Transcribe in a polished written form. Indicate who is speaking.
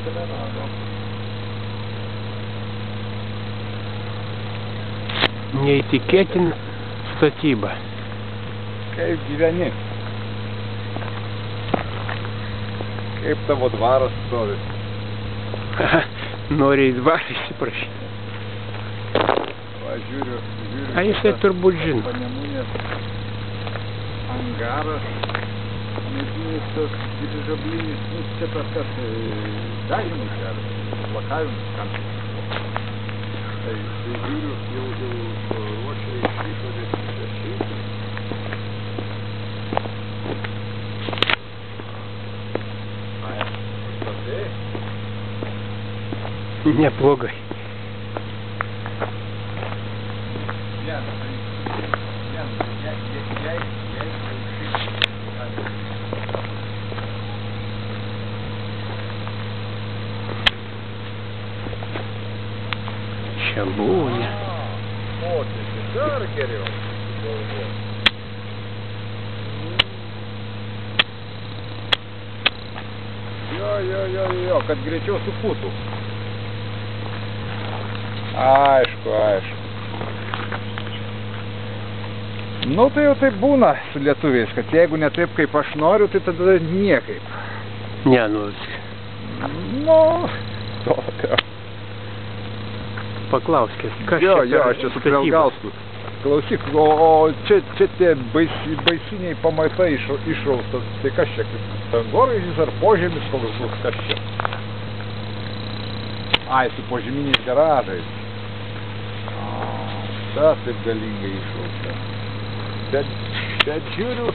Speaker 1: akceleravo.
Speaker 2: Neįtikėtina statyba.
Speaker 1: Kaip gyveni? Kaip tavo dvaras stovi?
Speaker 2: Nori į dvarą įsiprašyti.
Speaker 1: Va, žiūriu.
Speaker 2: A jisai turbūt žino.
Speaker 1: Panemunės angaras, medinis tas dirižablinis, nu, čia tas kas dažymas ar lakavimas, kam tai žiūriu, jau ruošia iš išorės išrašyti. Ai, pastatai?
Speaker 2: Neblogai. Čia buvo, ne?
Speaker 1: O, tai dar geriau. Jo, kad greičiau supūtų. Aišku. Nu, tai jau taip būna su lietuviais, kad jeigu ne taip, kaip aš noriu, tai tada niekaip.
Speaker 2: Ne, nu,
Speaker 1: Nu, tokio.
Speaker 2: paklauskit, kas
Speaker 1: Jo,
Speaker 2: čia
Speaker 1: aš čia su Krelgausku. Klausyk, o čia tie baisiniai pamaitai išraustas, tai kas čia, dangoraižis ar požemis koks bus, kas čia? Ai, su požeminiais garažais. Tas taip galingai išrausta. Bet žiūriu,